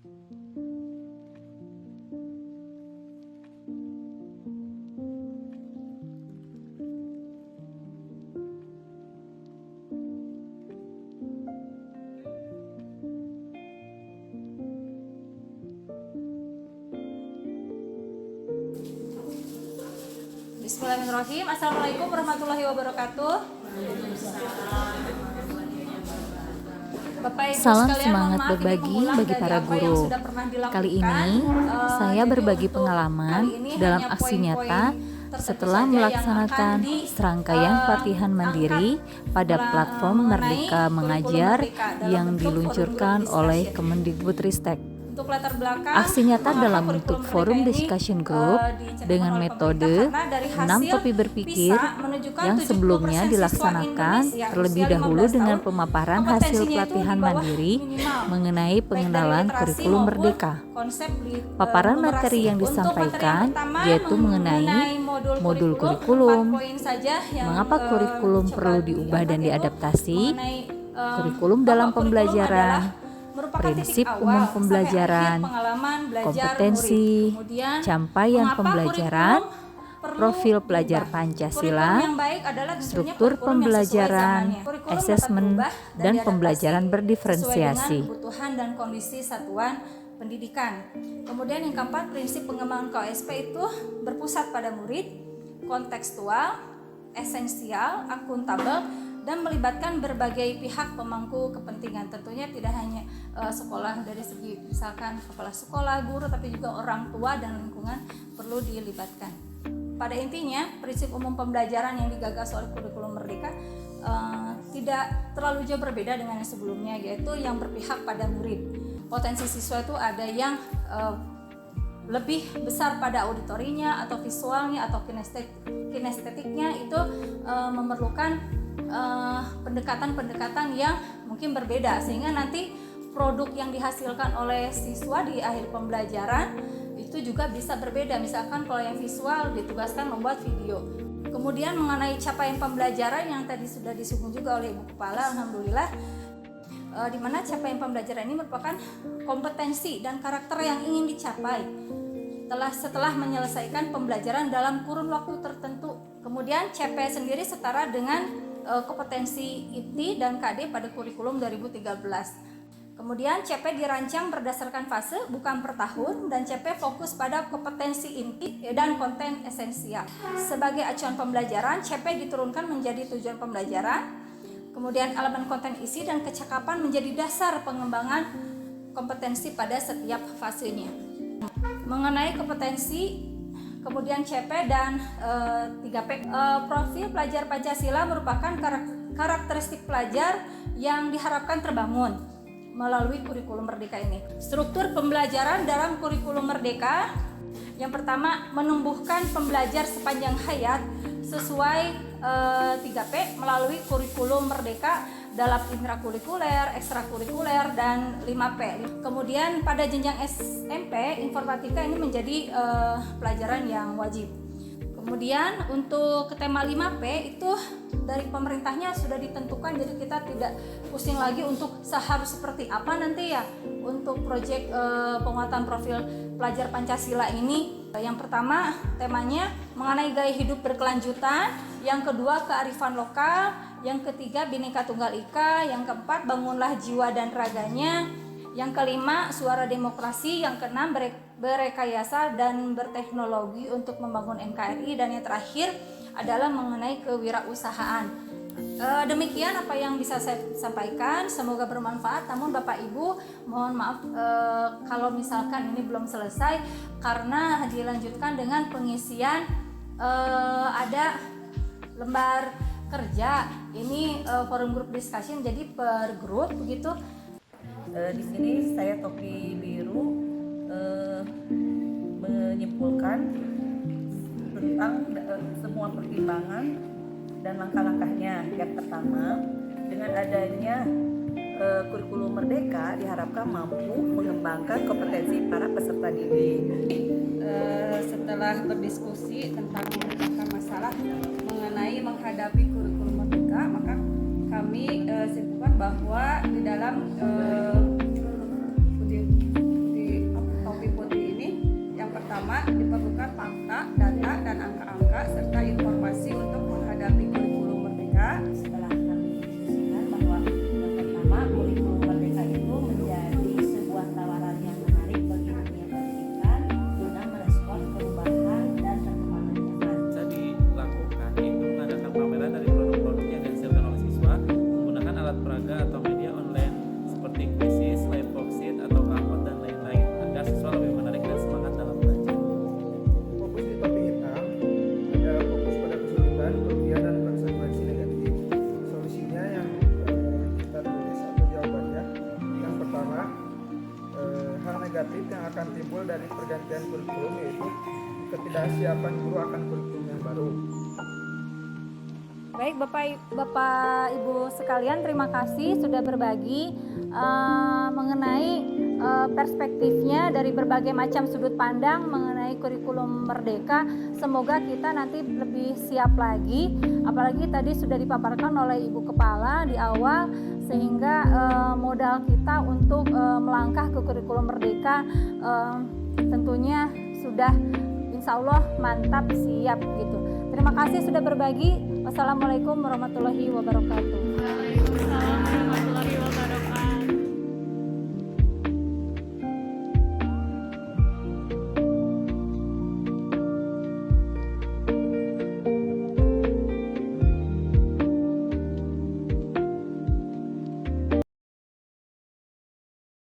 Bismillahirrahmanirrahim. Assalamualaikum warahmatullahi wabarakatuh. Bapak Ibu Salam sekalian, semangat mohon maaf, berbagi ini mengulang bagi dari para apa yang guru. sudah pernah dilakukan. Kali ini saya Jadi berbagi untuk pengalaman kali ini dalam hanya aksi poin-poin nyata tertentu setelah saja yang melaksanakan akan serangkaian pelatihan mandiri pada platform mengenai Merdeka kurikulum Mengajar Merdeka dalam yang bentuk diluncurkan forum group oleh discussion. Kemendikbudristek. Untuk latar belakang Aksi nyata mengapa dalam kurikulum bentuk Merdeka forum ini, discussion group dicanangkan dengan oleh metode pemerintah karena dari 6 hasil topi berpikir PISA menunjukkan yang 70% sebelumnya siswa dilaksanakan Indonesia terlebih usia dahulu 15 dengan tahun, pemaparan hasil kompetensinya itu pelatihan di bawah mandiri minimal, mengenai baik dari pengenalan literasi kurikulum maupun merdeka. konsep Paparan numerasi. materi yang Untuk materi disampaikan yang pertama yaitu mengenai modul kurikulum, 4 poin saja yang mengapa kurikulum coba perlu diubah dan diangkat, yaitu diadaptasi, mengenai kurikulum bahwa dalam kurikulum pembelajaran, merupakan prinsip titik umum awal pembelajaran, sampai akhir pengalaman belajar kompetensi, murid. Kemudian, capaian mengapa pembelajaran, kurikulum perlu profil pelajar diubah? Pancasila, Kurikulum yang baik adalah tentunya struktur kurikulum yang sesuai pembelajaran, zamannya. Kurikulum dapat asesmen, berubah dan diadaptasi pembelajaran sesuai berdiferensiasi. dengan kebutuhan dan kondisi satuan pendidikan. Kemudian yang keempat, prinsip pengembangan KOSP itu berpusat pada murid, kontekstual, esensial, akuntabel, dan melibatkan berbagai pihak pemangku kepentingan. Tentunya tidak hanya sekolah dari segi misalkan kepala sekolah, guru, tapi juga orang tua dan lingkungan perlu dilibatkan. Pada intinya, prinsip umum pembelajaran yang digagas oleh kurikulum Merdeka tidak terlalu jauh berbeda dengan yang sebelumnya, yaitu yang berpihak pada murid. Potensi siswa itu ada yang lebih besar pada auditorinya atau visualnya atau kinestetiknya, itu memerlukan pendekatan-pendekatan yang mungkin berbeda, sehingga nanti produk yang dihasilkan oleh siswa di akhir pembelajaran itu juga bisa berbeda. Misalkan kalau yang visual ditugaskan membuat video. Kemudian mengenai capaian pembelajaran yang tadi sudah disinggung juga oleh Ibu Kepala, alhamdulillah, di mana capaian pembelajaran ini merupakan kompetensi dan karakter yang ingin dicapai setelah menyelesaikan pembelajaran dalam kurun waktu tertentu. Kemudian CP sendiri setara dengan kompetensi IPTI dan KD pada kurikulum 2013. Kemudian CP dirancang berdasarkan fase bukan per tahun, dan CP fokus pada kompetensi inti dan konten esensial. Sebagai acuan pembelajaran, CP diturunkan menjadi tujuan pembelajaran. Kemudian elemen konten isi dan kecakapan menjadi dasar pengembangan kompetensi pada setiap fasenya. Mengenai kompetensi, kemudian CP dan 3P, profil pelajar Pancasila merupakan karakteristik pelajar yang diharapkan terbangun melalui kurikulum Merdeka ini. Struktur pembelajaran dalam kurikulum Merdeka, yang pertama, menumbuhkan pembelajar sepanjang hayat sesuai 3P melalui kurikulum Merdeka dalam intrakurikuler, ekstrakurikuler, dan 5P. Kemudian pada jenjang SMP, informatika ini menjadi pelajaran yang wajib. Kemudian untuk tema 5P itu dari pemerintahnya sudah ditentukan, jadi kita tidak pusing lagi untuk harus seperti apa nanti ya untuk proyek penguatan profil pelajar Pancasila ini. Yang pertama temanya mengenai gaya hidup berkelanjutan, yang kedua kearifan lokal, yang ketiga Bhinneka Tunggal Ika, yang keempat bangunlah jiwa dan raganya, yang kelima suara demokrasi, yang keenam berekayasa dan berteknologi untuk membangun NKRI, dan yang terakhir adalah mengenai kewirausahaan. Demikian apa yang bisa saya sampaikan, semoga bermanfaat. Namun Bapak Ibu mohon maaf kalau misalkan ini belum selesai, karena dilanjutkan dengan pengisian ada lembar kerja. Ini forum group discussion, jadi per grup begitu. Di sini saya Topi Biru menyimpulkan tentang semua pertimbangan dan langkah-langkahnya. Yang pertama, dengan adanya kurikulum Merdeka diharapkan mampu mengembangkan kompetensi para peserta didik. Setelah berdiskusi tentang memecahkan masalah mengenai menghadapi kurikulum Merdeka, maka kami simpulkan bahwa di dalam reading quizzes, live worksheet atau rapot dan lain-lain agar siswa lebih menarik dan semangat dalam belajar. Fokus di topik hitam ada fokus pada kesulitan, kelebihan dan konsekuensi negatif. Solusinya yang kita tulis atau jawabannya. Yang pertama, hal negatif yang akan timbul dari pergantian kurikulum yaitu ketidaksiapan guru akan kurikulum yang baru. Baik Bapak Ibu sekalian, terima kasih sudah berbagi mengenai perspektifnya dari berbagai macam sudut pandang mengenai kurikulum Merdeka. Semoga kita nanti lebih siap lagi, apalagi tadi sudah dipaparkan oleh Ibu Kepala di awal, sehingga modal kita untuk melangkah ke kurikulum Merdeka tentunya sudah insya Allah mantap, siap gitu. Terima kasih sudah berbagi. Wassalamualaikum warahmatullahi wabarakatuh.